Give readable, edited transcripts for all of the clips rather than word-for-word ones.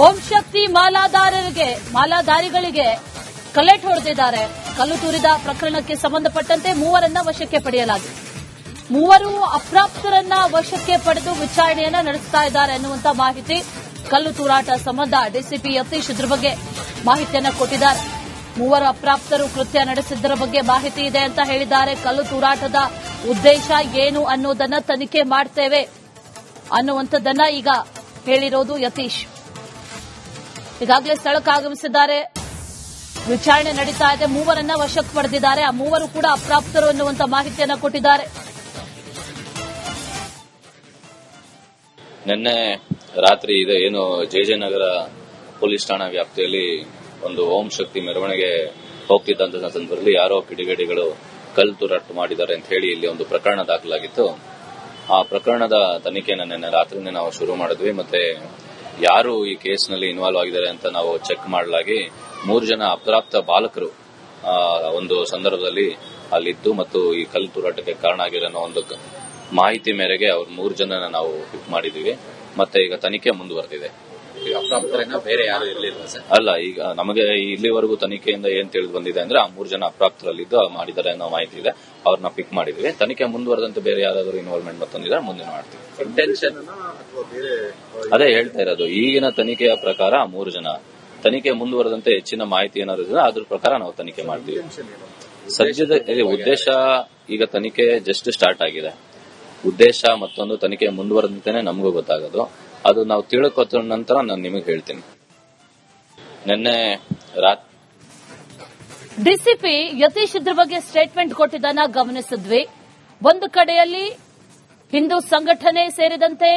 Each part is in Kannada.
ಓಂ ಶಕ್ತಿ ಮಾಲಾಧಾರಿಗಳಿಗೆ ಕಲೆಟ್ ಹೊಡೆದಿದ್ದಾರೆ. ಕಲ್ಲು ತೂರಿದ ಪ್ರಕರಣಕ್ಕೆ ಸಂಬಂಧಪಟ್ಟಂತೆ ಮೂವರನ್ನ ವಶಕ್ಕೆ ಪಡೆಯಲಾಗಿದೆ. ಮೂವರು ಅಪ್ರಾಪ್ತರನ್ನ ವಶಕ್ಕೆ ಪಡೆದು ವಿಚಾರಣೆಯನ್ನ ನಡೆಸ್ತಾ ಇದ್ದಾರೆ ಅನ್ನುವಂತ ಮಾಹಿತಿ. ಕಲ್ಲು ತೂರಾಟ ಸಂಬಂಧ ಡಿಸಿಪಿ ಯತೀಶ್ ಇದ್ರ ಬಗ್ಗೆ ಮಾಹಿತಿಯನ್ನ ಕೊಟ್ಟಿದ್ದಾರೆ. ಮೂವರು ಅಪ್ರಾಪ್ತರು ಕೃತ್ಯ ನಡೆಸಿದ್ದರ ಬಗ್ಗೆ ಮಾಹಿತಿ ಇದೆ ಅಂತ ಹೇಳಿದ್ದಾರೆ. ಕಲ್ಲು ತೂರಾಟದ ಉದ್ದೇಶ ಏನು ಅನ್ನೋದನ್ನ ತನಿಖೆ ಮಾಡ್ತೇವೆ ಅನ್ನುವಂಥದ್ದನ್ನ ಈಗ ಹೇಳಿರೋದು ಯತೀಶ್. ಈಗಾಗಲೇ ಸ್ಥಳಕ್ಕೆ ಆಗಮಿಸಿದ್ದಾರೆ. ವಿಚಾರಣೆ ನಡೀತಾ ಇದೆ. ಮೂವರನ್ನ ವಶಕ್ಕೆ ಪಡೆದಿದ್ದಾರೆ. ಆ ಮೂವರು ಕೂಡ ಅಪ್ರಾಪ್ತರು ಅನ್ನುವಂತ ಮಾಹಿತಿಯನ್ನ ಕೊಟ್ಟಿದ್ದಾರೆ. ನಿನ್ನೆ ರಾತ್ರಿ ಇದೆ ಏನು ಜೆಜೆನಗರ ಪೊಲೀಸ್ ಠಾಣಾ ವ್ಯಾಪ್ತಿಯಲ್ಲಿ ಒಂದು ಓಂ ಶಕ್ತಿ ಮೆರವಣಿಗೆ ಹೋಗ್ತಿದ್ದಂತ ಸಂದರ್ಭದಲ್ಲಿ ಯಾರೋ ಕಿಡಿಗೇಡಿಗಳು ಕಲ್ಲು ತೂರಾಟ ಮಾಡಿದ್ದಾರೆ ಅಂತ ಹೇಳಿ ಇಲ್ಲಿ ಒಂದು ಪ್ರಕರಣ ದಾಖಲಾಗಿತ್ತು. ಆ ಪ್ರಕರಣದ ತನಿಖೆಯನ್ನು ನಿನ್ನೆ ರಾತ್ರಿನೇ ನಾವು ಶುರು ಮಾಡಿದ್ವಿ. ಮತ್ತೆ ಯಾರು ಈ ಕೇಸ್ನಲ್ಲಿ ಇನ್ವಾಲ್ವ್ ಆಗಿದ್ದಾರೆ ಅಂತ ನಾವು ಚೆಕ್ ಮಾಡಲಾಗಿ 3 ಜನ ಅಪ್ರಾಪ್ತ ಬಾಲಕರು ಒಂದು ಸಂದರ್ಭದಲ್ಲಿ ಅಲ್ಲಿದ್ದು ಮತ್ತು ಈ ಕಲ್ಲು ತೂರಾಟಕ್ಕೆ ಕಾರಣ ಆಗಿರೋ ಒಂದು ಮಾಹಿತಿ ಮೇರೆಗೆ ಅವ್ರ 3 ಜನನ ನಾವು ಪಿಕ್ ಮಾಡಿದೀವಿ. ಮತ್ತೆ ಈಗ ತನಿಖೆ ಮುಂದುವರೆದಿದೆ. ಅಪ್ರಾಪ್ತರನ್ನ ಬೇರೆ ಯಾರು ಇರಲಿಲ್ಲ ಸರ್? ಅಲ್ಲ, ಈಗ ನಮಗೆ ಇಲ್ಲಿವರೆಗೂ ತನಿಖೆಯಿಂದ ಏನ್ ತಿಳಿದು ಬಂದಿದೆ ಅಂದ್ರೆ ಆ 3 ಜನ ಅಪ್ರಾಪ್ತರಲ್ಲಿದ್ದು ಮಾಡಿದ್ದಾರೆ ಅನ್ನೋ ಮಾಹಿತಿ ಇದೆ. ಅವ್ರನ್ನ ಪಿಕ್ ಮಾಡಿದೀವಿ. ತನಿಖೆ ಮುಂದುವರೆದಂತೆ ಬೇರೆ ಯಾರಾದರೂ ಇನ್ವಾಲ್ವ್ಮೆಂಟ್ ಮತ್ತೊಂದಿದ್ರೆ ಮುಂದೆ ಮಾಡ್ತೀವಿ. ಇಂಟೆನ್ಷನ್ ಅದೇ ಹೇಳ್ತಾ ಇರೋದು. ಈಗಿನ ತನಿಖೆಯ ಪ್ರಕಾರ 3 ಜನ. ತನಿಖೆ ಮುಂದುವರೆದಂತೆ ಹೆಚ್ಚಿನ ಮಾಹಿತಿ ಏನಾದ್ರು ಇದ್ರೆ ಅದ್ರ ಪ್ರಕಾರ ನಾವು ತನಿಖೆ ಮಾಡ್ತೀವಿ. ಸದ್ಯದ ಉದ್ದೇಶ ಈಗ ತನಿಖೆ ಜಸ್ಟ್ ಸ್ಟಾರ್ಟ್ ಆಗಿದೆ. ಉದ್ದೇಶ ಮತ್ತೊಂದು ತನಿಖೆ ಮುಂದುವರೆದಂತೆನೆ ನಮಗೂ ಗೊತ್ತಾಗೋದು. ಅದು ನಾವು ತಿಳ್ಕೊತ ನಂತರ ನಾನು ನಿಮಗೆ ಹೇಳ್ತೀನಿ. ನಿನ್ನೆ ರಾತ್ರಿ ಡಿಸಿಪಿ ಯತೀಶ್ ಇದ್ರ ಬಗ್ಗೆ ಸ್ಟೇಟ್ಮೆಂಟ್ ಕೊಟ್ಟಿದ್ದನ್ನ ಗಮನಿಸಿದ್ವಿ. ಒಂದು ಕಡೆಯಲ್ಲಿ ಹಿಂದೂ ಸಂಘಟನೆ ಸೇರಿದಂತೆ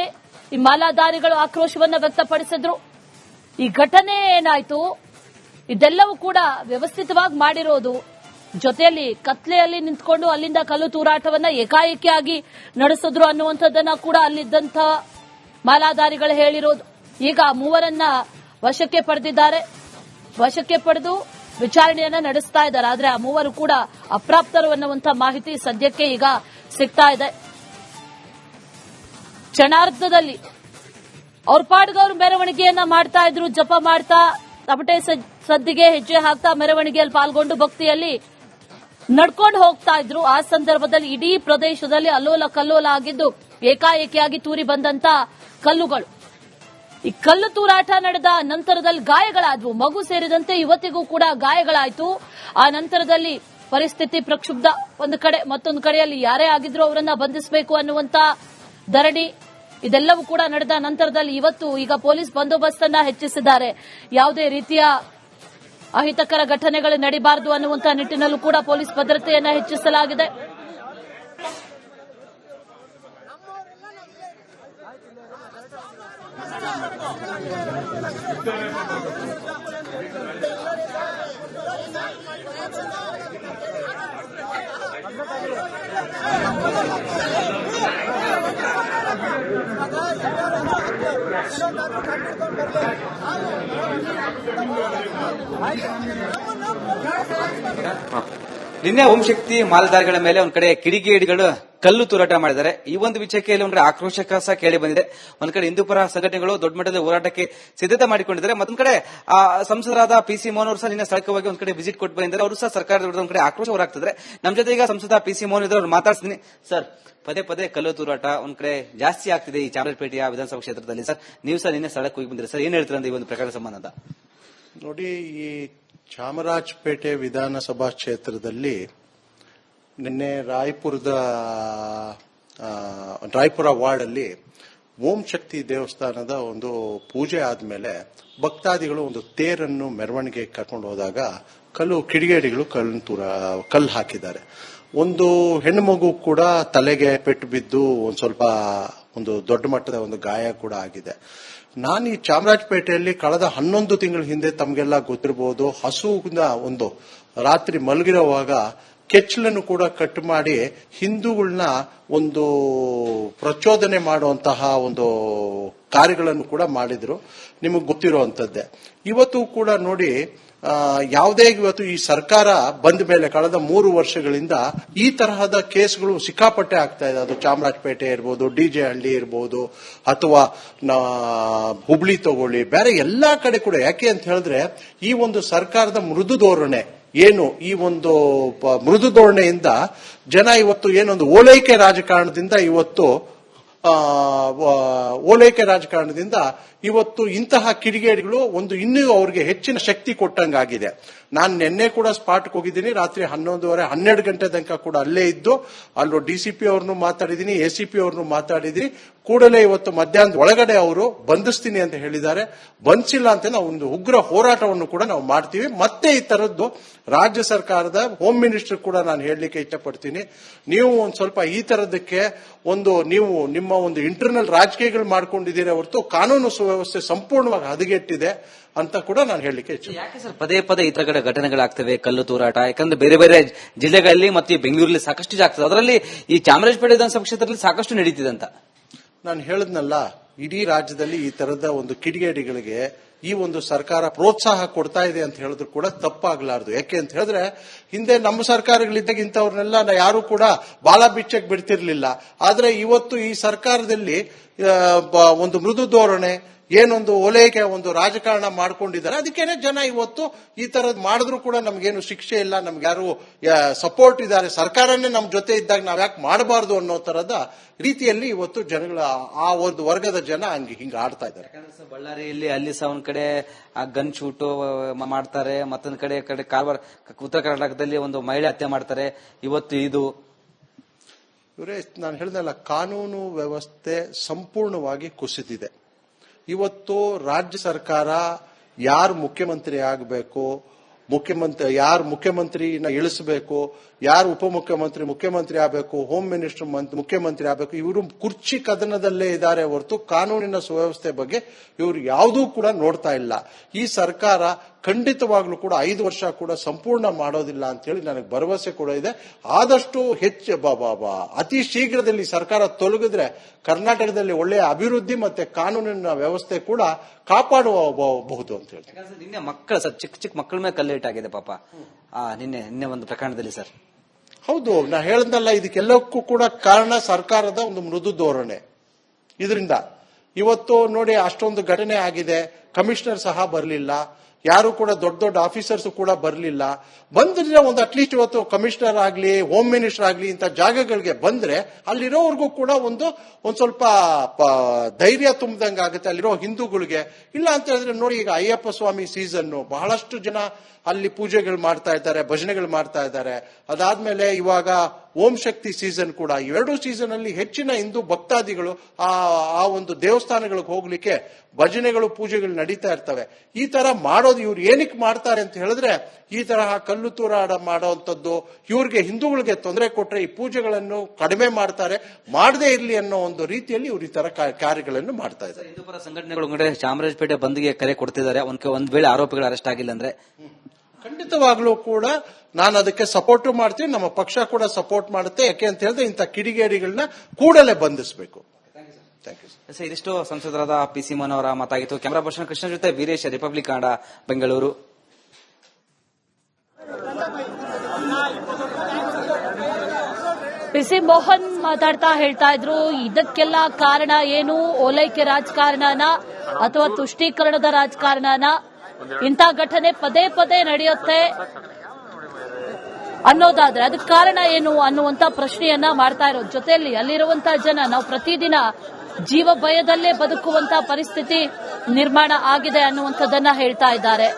ಈ ಮಾಲಾಧಾರಿಗಳು ಆಕ್ರೋಶವನ್ನ ವ್ಯಕ್ತಪಡಿಸಿದ್ರು. ಈ ಘಟನೆ ಏನಾಯ್ತು, ಇದೆಲ್ಲವೂ ಕೂಡ ವ್ಯವಸ್ಥಿತವಾಗಿ ಮಾಡಿರೋದು. ಜೊತೆಯಲ್ಲಿ ಕತ್ಲೆಯಲ್ಲಿ ನಿಂತ್ಕೊಂಡು ಅಲ್ಲಿಂದ ಕಲ್ಲು ತೂರಾಟವನ್ನ ಏಕಾಏಕಿಯಾಗಿ ನಡೆಸಿದ್ರು ಅನ್ನುವಂಥದ್ದನ್ನ ಕೂಡ ಅಲ್ಲಿದ್ದಂಥ ಮಾಲಾಧಾರಿಗಳು ಹೇಳಿರೋದು. ಈಗ ಮೂವರನ್ನ ವಶಕ್ಕೆ ಪಡೆದಿದ್ದಾರೆ. ವಶಕ್ಕೆ ಪಡೆದು ವಿಚಾರಣೆಯನ್ನ ನಡೆಸ್ತಾ ಇದ್ದಾರೆ. ಆದ್ರೆ ಆ ಮೂವರು ಕೂಡ ಅಪ್ರಾಪ್ತರು ಅನ್ನುವಂಥ ಮಾಹಿತಿ ಸದ್ಯಕ್ಕೆ ಈಗ ಸಿಗ್ತಾ ಇದೆ. ಕ್ಷಣಾರ್ಧದಲ್ಲಿ ಅವ್ರ ಪಾಡ್ಗೆ ಅವರು ಮೆರವಣಿಗೆಯನ್ನ ಮಾಡ್ತಾ ಇದ್ರು. ಜಪ ಮಾಡ್ತಾ ತಮಟೆ ಸದ್ದಿಗೆ ಹೆಜ್ಜೆ ಹಾಕ್ತಾ ಮೆರವಣಿಗೆಯಲ್ಲಿ ಪಾಲ್ಗೊಂಡು ಭಕ್ತಿಯಲ್ಲಿ ನಡ್ಕೊಂಡು ಹೋಗ್ತಾ ಇದ್ರು. ಆ ಸಂದರ್ಭದಲ್ಲಿ ಇಡೀ ಪ್ರದೇಶದಲ್ಲಿ ಅಲ್ಲೋಲ ಕಲ್ಲೋಲ ಆಗಿದ್ದು ಏಕಾಏಕಿಯಾಗಿ ತೂರಿ ಬಂದಂತ ಕಲ್ಲುಗಳು. ಈ ಕಲ್ಲು ತೂರಾಟ ನಡೆದ ನಂತರದಲ್ಲಿ ಗಾಯಗಳಾದವು. ಮಗು ಸೇರಿದಂತೆ ಯುವತಿಗೂ ಕೂಡ ಗಾಯಗಳಾಯಿತು. ಆ ನಂತರದಲ್ಲಿ ಪರಿಸ್ಥಿತಿ ಪ್ರಕ್ಷುಬ್ಧ. ಒಂದು ಕಡೆ ಮತ್ತೊಂದು ಕಡೆಯಲ್ಲಿ ಯಾರೇ ಆಗಿದ್ರು ಅವರನ್ನ ಬಂಧಿಸಬೇಕು ಅನ್ನುವಂತ ಧರಣಿ ಇದೆಲ್ಲವೂ ಕೂಡ ನಡೆದ ನಂತರದಲ್ಲಿ ಇವತ್ತು ಈಗ ಪೊಲೀಸ್ ಬಂದೋಬಸ್ತ್ ಅನ್ನ ಹೆಚ್ಚಿಸಿದ್ದಾರೆ. ಯಾವುದೇ ರೀತಿಯ ಅಹಿತಕರ ಘಟನೆಗಳು ನಡೀಬಾರದು ಅನ್ನುವಂತಹ ನಿಟ್ಟಿನಲ್ಲೂ ಕೂಡ ಪೊಲೀಸ್ ಭದ್ರತೆಯನ್ನ ಹೆಚ್ಚಿಸಲಾಗಿದೆ. ನಿನ್ನೆ ಓಂ ಶಕ್ತಿ ಮಾಲಧಾರಿಗಳ ಮೇಲೆ ಒಂದ್ ಕಡೆ ಕಿಡಿಗೇಡಿಗಳು ಕಲ್ಲು ತೂರಾಟ ಮಾಡಿದ್ದಾರೆ. ಈ ಒಂದು ವಿಷಯಕ್ಕೆ ಒಂದ್ ಕಡೆ ಆಕ್ರೋಶ ಸಹ ಕೇಳಿ ಬಂದಿದೆ. ಒಂದ್ ಕಡೆ ಹಿಂದೂಪರ ಸಂಘಟನೆಗಳು ದೊಡ್ಡ ಮಟ್ಟದ ಹೋರಾಟಕ್ಕೆ ಸಿದ್ಧತೆ ಮಾಡಿಕೊಂಡಿದ್ದಾರೆ. ಮತ್ತೊಂದ್ ಕಡೆ ಸಂಸದರಾದ PC ಮೋಹನ್ ಅವರು ಸಹ ನಿನ್ನೆ ಸ್ಥಳಕ್ಕೆ ಹೋಗಿ ಒಂದ್ ಕಡೆ ವಿಸಿಟ್ ಕೊಟ್ಟು ಬಂದಿದ್ದಾರೆ. ಅವರು ಸಹ ಸರ್ಕಾರದ ವಿರುದ್ಧ ಒಂದ್ ಕಡೆ ಆಕ್ರೋಶ ಹೊರಾಗ್ತಿದ್ದಾರೆ. ನಮ್ ಜೊತೆ ಈಗ ಸಂಸದ PC ಮೋಹನ್ ಇದ್ರು, ಅವ್ರು ಮಾತಾಡ್ತೀನಿ. ಸರ್, ಪದೇ ಕಲ್ಲು ತೂರಾಟ ಒಂದ್ ಕಡೆ ಜಾಸ್ತಿ ಆಗ್ತಿದೆ ಈ ಚಾಮರಾಜಪೇಟೆಯ ವಿಧಾನಸಭಾ ಕ್ಷೇತ್ರದಲ್ಲಿ. ಸರ್, ನೀವು ಸಹ ನಿನ್ನೆ ಸ್ಥಳಕ್ಕೆ ಹೋಗಿ ಬಂದಿರಿ. ಸರ್, ಏನ್ ಹೇಳ್ತೀರಾ ಈ ಒಂದು ಪ್ರಕರಣ ಸಂಬಂಧ? ನೋಡಿ, ಈ ಚಾಮರಾಜಪೇಟೆ ವಿಧಾನಸಭಾ ಕ್ಷೇತ್ರದಲ್ಲಿ ನಿನ್ನೆ ರಾಯಪುರ ವಾರ್ಡ್ ಅಲ್ಲಿ ಓಂ ಶಕ್ತಿ ದೇವಸ್ಥಾನದ ಒಂದು ಪೂಜೆ ಆದ್ಮೇಲೆ ಭಕ್ತಾದಿಗಳು ಒಂದು ತೇರನ್ನು ಮೆರವಣಿಗೆ ಕರ್ಕೊಂಡು ಹೋದಾಗ ಕಿಡಿಗೇಡಿಗಳು ಕಲ್ಲು ಹಾಕಿದ್ದಾರೆ. ಒಂದು ಹೆಣ್ಣು ಮಗು ಕೂಡ ತಲೆಗೆ ಪೆಟ್ಟು ಬಿದ್ದು ಒಂದು ದೊಡ್ಡ ಮಟ್ಟದ ಒಂದು ಗಾಯ ಕೂಡ ಆಗಿದೆ. ನಾನು ಈ ಚಾಮರಾಜಪೇಟೆಯಲ್ಲಿ ಕಳೆದ 11 ತಿಂಗಳ ಹಿಂದೆ ತಮಗೆಲ್ಲ ಗೊತ್ತಿರಬಹುದು, ಹಸುವಿನ ಒಂದು ರಾತ್ರಿ ಮಲಗಿರುವಾಗ ಕೆಚ್ಚಲನ್ನು ಕೂಡ ಕಟ್ ಮಾಡಿ ಹಿಂದೂಗಳನ್ನ ಒಂದು ಪ್ರಚೋದನೆ ಮಾಡುವಂತಹ ಒಂದು ಕಾರ್ಯಗಳನ್ನು ಕೂಡ ಮಾಡಿದ್ರು, ನಿಮಗೆ ಗೊತ್ತಿರುವಂತದ್ದೇ. ಇವತ್ತು ಕೂಡ ನೋಡಿ, ಯಾವುದೇ ಇವತ್ತು ಈ ಸರ್ಕಾರ ಬಂದ ಮೇಲೆ ಕಳೆದ 3 ವರ್ಷಗಳಿಂದ ಈ ತರಹದ ಕೇಸ್ಗಳು ಸಿಕ್ಕಾಪಟ್ಟೆ ಆಗ್ತಾ ಇದೆ. ಅದು ಚಾಮರಾಜಪೇಟೆ ಇರ್ಬೋದು, ಡಿಜೆ ಹಳ್ಳಿ ಇರ್ಬೋದು, ಅಥವಾ ಹುಬ್ಳಿ ತಗೊಳ್ಳಿ, ಬೇರೆ ಎಲ್ಲಾ ಕಡೆ ಕೂಡ. ಯಾಕೆ ಅಂತ ಹೇಳಿದ್ರೆ ಈ ಒಂದು ಸರ್ಕಾರದ ಮೃದು ಧೋರಣೆ ಏನು, ಈ ಒಂದು ಮೃದು ಧೋರಣೆಯಿಂದ ಜನ ಇವತ್ತು ಏನೊಂದು ಓಲೈಕೆ ರಾಜಕಾರಣದಿಂದ ಇವತ್ತು ಇಂತಹ ಕಿಡಿಗೇಡಿಗಳು ಇನ್ನೂ ಅವ್ರಿಗೆ ಹೆಚ್ಚಿನ ಶಕ್ತಿ ಕೊಟ್ಟಂಗಾಗಿದೆ. ನಾನು ನಿನ್ನೆ ಕೂಡ ಸ್ಪಾಟ್ಗೆ ಹೋಗಿದ್ದೀನಿ. ರಾತ್ರಿ 11:30 12 ಗಂಟೆ ತನಕ ಕೂಡ ಅಲ್ಲೇ ಇದ್ದು ಅಲ್ಲೂ ಡಿಸಿಪಿ ಅವ್ರನ್ನು ಮಾತಾಡಿದ್ದೀನಿ, ಎಸಿಪಿ ಅವ್ರನ್ನು ಮಾತಾಡಿದ್ದೀನಿ. ಕೂಡಲೇ ಇವತ್ತು ಮಧ್ಯಾಹ್ನದ ಒಳಗಡೆ ಅವರು ಬಂಧಿಸ್ತೀನಿ ಅಂತ ಹೇಳಿದ್ದಾರೆ. ಬಂಧಿಸಿಲ್ಲ ಅಂತ ನಾವು ಒಂದು ಉಗ್ರ ಹೋರಾಟವನ್ನು ಕೂಡ ನಾವು ಮಾಡ್ತೀವಿ. ಮತ್ತೆ ಈ ತರದ್ದು ರಾಜ್ಯ ಸರ್ಕಾರದ ಹೋಮ್ ಮಿನಿಸ್ಟರ್ ಕೂಡ ನಾನು ಹೇಳಲಿಕ್ಕೆ ಇಷ್ಟಪಡ್ತೀನಿ, ನೀವು ಒಂದು ಸ್ವಲ್ಪ ಈ ತರದಕ್ಕೆ ನೀವು ನಿಮ್ಮ ಒಂದು ಇಂಟರ್ನಲ್ ರಾಜಕೀಯಗಳು ಮಾಡ್ಕೊಂಡಿದ್ದೀರಿ ಹೊರತು ಕಾನೂನು ಸುವ್ಯವಸ್ಥೆ ಸಂಪೂರ್ಣವಾಗಿ ಹದಗೆಟ್ಟಿದೆ ಅಂತ ಕೂಡ ನಾನು ಹೇಳಲಿಕ್ಕೆ ಇಚ್ಛೆ. ಯಾಕೆ ಸರ್ ಪದೇ ಪದೇ ಈ ತರ ಘಟನೆಗಳಾಗ್ತವೆ, ಕಲ್ಲು ತೂರಾಟ? ಯಾಕಂದ್ರೆ ಬೇರೆ ಬೇರೆ ಜಿಲ್ಲೆಗಳಲ್ಲಿ ಮತ್ತು ಬೆಂಗಳೂರಲ್ಲಿ ಸಾಕಷ್ಟು ಆಗ್ತದೆ, ಅದರಲ್ಲಿ ಈ ಚಾಮರಾಜಪೇಟೆ ವಿಧಾನಸಭಾ ಕ್ಷೇತ್ರದಲ್ಲಿ ಸಾಕಷ್ಟು ನಡೀತಿದೆ ಅಂತ ನಾನು ಹೇಳಿದ್ನಲ್ಲ. ಇಡೀ ರಾಜ್ಯದಲ್ಲಿ ಈ ತರದ ಒಂದು ಕಿಡಿಗೇಡಿಗಳಿಗೆ ಈ ಒಂದು ಸರ್ಕಾರ ಪ್ರೋತ್ಸಾಹ ಕೊಡ್ತಾ ಇದೆ ಅಂತ ಹೇಳಿದ್ರು ಕೂಡ ತಪ್ಪಾಗಲಾರದು. ಯಾಕೆ ಅಂತ ಹೇಳಿದ್ರೆ ಹಿಂದೆ ನಮ್ಮ ಸರ್ಕಾರಗಳಿದ್ದಾಗ ಇಂಥವ್ರನ್ನೆಲ್ಲ ಯಾರು ಕೂಡ ಬಾಲ ಬಿಚ್ಚಕ್ಕೆ ಬಿಡ್ತಿರ್ಲಿಲ್ಲ. ಆದ್ರೆ ಇವತ್ತು ಈ ಸರ್ಕಾರದಲ್ಲಿ ಒಂದು ಮೃದು ಧೋರಣೆ, ಏನೊಂದು ಓಲೈಕೆ ಒಂದು ರಾಜಕಾರಣ ಮಾಡ್ಕೊಂಡಿದ್ದಾರೆ. ಅದಕ್ಕೇನೆ ಜನ ಇವತ್ತು ಈ ತರದ್ ಮಾಡಿದ್ರು ಕೂಡ ನಮ್ಗೇನು ಶಿಕ್ಷೆ ಇಲ್ಲ, ನಮ್ಗೆ ಯಾರು ಸಪೋರ್ಟ್ ಇದ್ದಾರೆ, ಸರ್ಕಾರನೇ ನಮ್ ಜೊತೆ ಇದ್ದಾಗ ನಾವ್ ಯಾಕೆ ಮಾಡಬಾರ್ದು ಅನ್ನೋ ತರದ ರೀತಿಯಲ್ಲಿ ಇವತ್ತು ಜನಗಳ ಆ ಒಂದು ವರ್ಗದ ಜನ ಹಿಂಗ ಆಡ್ತಾ ಇದ್ದಾರೆ. ಬಳ್ಳಾರಿಯಲ್ಲಿ ಅಲ್ಲಿ ಸಹ ಒಂದ್ ಕಡೆ ಗನ್ ಶೂಟ್ ಮಾಡ್ತಾರೆ, ಮತ್ತೊಂದ್ ಕಡೆ ಕಾರವಾರ ಉತ್ತರ ಕರ್ನಾಟಕದಲ್ಲಿ ಒಂದು ಮಹಿಳೆ ಹತ್ಯೆ ಮಾಡ್ತಾರೆ. ಇವತ್ತು ಇದು ಇವರೇ ನಾನು ಹೇಳಿದ್ನಲ್ಲ, ಕಾನೂನು ವ್ಯವಸ್ಥೆ ಸಂಪೂರ್ಣವಾಗಿ ಕುಸಿದಿದೆ. ಇವತ್ತು ರಾಜ್ಯ ಸರ್ಕಾರ ಯಾರು ಮುಖ್ಯಮಂತ್ರಿ ಆಗಬೇಕು, ಯಾರು ಮುಖ್ಯಮಂತ್ರಿನ ಇಳಿಸಬೇಕು, ಯಾರು ಮುಖ್ಯಮಂತ್ರಿ ಆಗಬೇಕು, ಹೋಮ್ ಮಿನಿಸ್ಟರ್ ಮುಖ್ಯಮಂತ್ರಿ ಆಗಬೇಕು, ಇವರು ಕುರ್ಚಿ ಕದನದಲ್ಲೇ ಇದ್ದಾರೆ ಹೊರತು ಕಾನೂನಿನ ಸುವ್ಯವಸ್ಥೆ ಬಗ್ಗೆ ಇವರು ಯಾವುದೂ ಕೂಡ ನೋಡ್ತಾ ಇಲ್ಲ. ಈ ಸರ್ಕಾರ ಖಂಡಿತವಾಗ್ಲೂ ಕೂಡ 5 ವರ್ಷ ಕೂಡ ಸಂಪೂರ್ಣ ಮಾಡೋದಿಲ್ಲ ಅಂತ ಹೇಳಿ ನನಗೆ ಭರವಸೆ ಕೂಡ ಇದೆ. ಆದಷ್ಟು ಅತಿ ಶೀಘ್ರದಲ್ಲಿ ಸರ್ಕಾರ ತೊಲಗಿದ್ರೆ ಕರ್ನಾಟಕದಲ್ಲಿ ಒಳ್ಳೆಯ ಅಭಿವೃದ್ಧಿ ಮತ್ತೆ ಕಾನೂನಿನ ವ್ಯವಸ್ಥೆ ಕೂಡ ಕಾಪಾಡಬಹುದು ಅಂತ ಹೇಳಿ. ನಿನ್ನೆ ಮಕ್ಕಳ ಸರ್ ಚಿಕ್ಕ ಮಕ್ಕಳ ಮೇಲೆ ಕಲ್ಲೇಟಾಗಿದೆ ಪಾಪ ನಿನ್ನೆ ಒಂದು ಪ್ರಕರಣದಲ್ಲಿ ಸರ್. ಹೌದು, ನಾ ಹೇಳದ್ನಲ್ಲ, ಇದಕ್ಕೆಲ್ಲಕ್ಕೂ ಕೂಡ ಕಾರಣ ಸರ್ಕಾರದ ಒಂದು ಮೃದು ಧೋರಣೆ. ಇದರಿಂದ ಇವತ್ತು ನೋಡಿ ಅಷ್ಟೊಂದು ಘಟನೆ ಆಗಿದೆ. ಕಮಿಷನರ್ ಸಹ ಬರಲಿಲ್ಲ, ಯಾರು ಕೂಡ ದೊಡ್ಡ ಆಫೀಸರ್ಸ್ ಕೂಡ ಬರಲಿಲ್ಲ. ಬಂದ್ರೆ ಒಂದು ಅಟ್ಲೀಸ್ಟ್ ಇವತ್ತು ಕಮಿಷನರ್ ಆಗ್ಲಿ, ಹೋಮ್ ಮಿನಿಸ್ಟರ್ ಆಗ್ಲಿ ಇಂಥ ಜಾಗಗಳಿಗೆ ಬಂದ್ರೆ ಅಲ್ಲಿರೋರ್ಗೂ ಕೂಡ ಒಂದು ಸ್ವಲ್ಪ ಧೈರ್ಯ ತುಂಬದಂಗ ಆಗುತ್ತೆ ಅಲ್ಲಿರೋ ಹಿಂದೂಗಳಿಗೆ. ಇಲ್ಲ ಅಂತ ಹೇಳಿದ್ರೆ ನೋಡಿ, ಈಗ ಅಯ್ಯಪ್ಪ ಸ್ವಾಮಿ ಸೀಸನ್, ಬಹಳಷ್ಟು ಜನ ಅಲ್ಲಿ ಪೂಜೆಗಳು ಮಾಡ್ತಾ ಇದ್ದಾರೆ, ಭಜನೆಗಳು ಮಾಡ್ತಾ ಇದ್ದಾರೆ. ಅದಾದ್ಮೇಲೆ ಇವಾಗ ಓಂ ಶಕ್ತಿ ಸೀಸನ್ ಕೂಡ. ಇವೆರಡೂ ಸೀಸನ್ ಅಲ್ಲಿ ಹೆಚ್ಚಿನ ಹಿಂದೂ ಭಕ್ತಾದಿಗಳು ಆ ಒಂದು ದೇವಸ್ಥಾನಗಳಿಗೆ ಹೋಗ್ಲಿಕ್ಕೆ ಭಜನೆಗಳು ಪೂಜೆಗಳು ನಡೀತಾ ಇರ್ತವೆ. ಈ ತರ ಮಾಡೋದು ಇವ್ರು ಏನಕ್ಕೆ ಮಾಡ್ತಾರೆ ಅಂತ ಹೇಳಿದ್ರೆ, ಈ ತರಹ ಕಲ್ಲು ತೂರಾಟ ಮಾಡೋವಂಥದ್ದು, ಇವ್ರಿಗೆ ಹಿಂದೂಗಳಿಗೆ ತೊಂದರೆ ಕೊಟ್ರೆ ಈ ಪೂಜೆಗಳನ್ನು ಕಡಿಮೆ ಮಾಡ್ತಾರೆ, ಮಾಡದೇ ಇರ್ಲಿ ಅನ್ನೋ ಒಂದು ರೀತಿಯಲ್ಲಿ ಇವ್ರು ಈ ತರ ಕಾರ್ಯಗಳನ್ನು ಮಾಡ್ತಾ ಇದ್ದಾರೆ. ಹಿಂದೂಪರ ಸಂಘಟನೆಗಳು ಚಾಮರಾಜಪೇಟೆ ಬಂದ್ಗೆ ಕರೆ ಕೊಡ್ತಿದ್ದಾರೆ. ಒಂದ್ ವೇಳೆ ಆರೋಪಿಗಳು ಅರೆಸ್ಟ್ ಆಗಿಲ್ಲ ಅಂದ್ರೆ ಖಂಡಿತವಾಗ್ಲೂ ಕೂಡ ನಾನು ಅದಕ್ಕೆ ಸಪೋರ್ಟ್ ಮಾಡ್ತೀನಿ, ನಮ್ಮ ಪಕ್ಷ ಕೂಡ ಸಪೋರ್ಟ್ ಮಾಡುತ್ತೆ. ಯಾಕೆ ಅಂತ ಹೇಳಿದ್ರೆ ಇಂಥ ಕಿಡಿಗೇಡಿಗಳನ್ನ ಕೂಡಲೇ ಬಂಧಿಸಬೇಕು. ಇದಿಷ್ಟು ಸಂಸದರಾದ PC ಮೋಹನ್ ಅವರ ಮಾತಾಗಿತ್ತು. ಕ್ಯಾಮರಾ ಪರ್ಸನ್ ಕೃಷ್ಣ ಜೊತೆ ವೀರೇಶ್, ರಿಪಬ್ಲಿಕ್ ಕನ್ನಡ, ಬೆಂಗಳೂರು. PC ಮೋಹನ್ ಮಾತಾಡ್ತಾ ಹೇಳ್ತಾ ಇದ್ರು, ಇದಕ್ಕೆಲ್ಲ ಕಾರಣ ಏನು, ಓಲೈಕೆ ರಾಜಕಾರಣನ ಅಥವಾ ತುಷ್ಟೀಕರಣದ ರಾಜಕಾರಣನ? ಇಂಥ ಘಟನೆ ಪದೇ ಪದೇ ನಡೆಯುತ್ತೆ ಅನ್ನೋದಾದ್ರೆ ಅದಕ್ಕೆ ಕಾರಣ ಏನು ಅನ್ನುವಂತ ಪ್ರಶ್ನೆಯನ್ನ ಮಾಡ್ತಾ ಇರೋದು. ಜೊತೆಯಲ್ಲಿ ಅಲ್ಲಿರುವಂತಹ ಜನ ನಾವು ಪ್ರತಿದಿನ ಜೀವ ಭಯದಲ್ಲೇ ಬದುಕುವಂತ ಪರಿಸ್ಥಿತಿ ನಿರ್ಮಾಣ ಆಗಿದೆ ಅನ್ನುವಂಥದ್ದನ್ನ ಹೇಳ್ತಾ ಇದ್ದಾರೆ.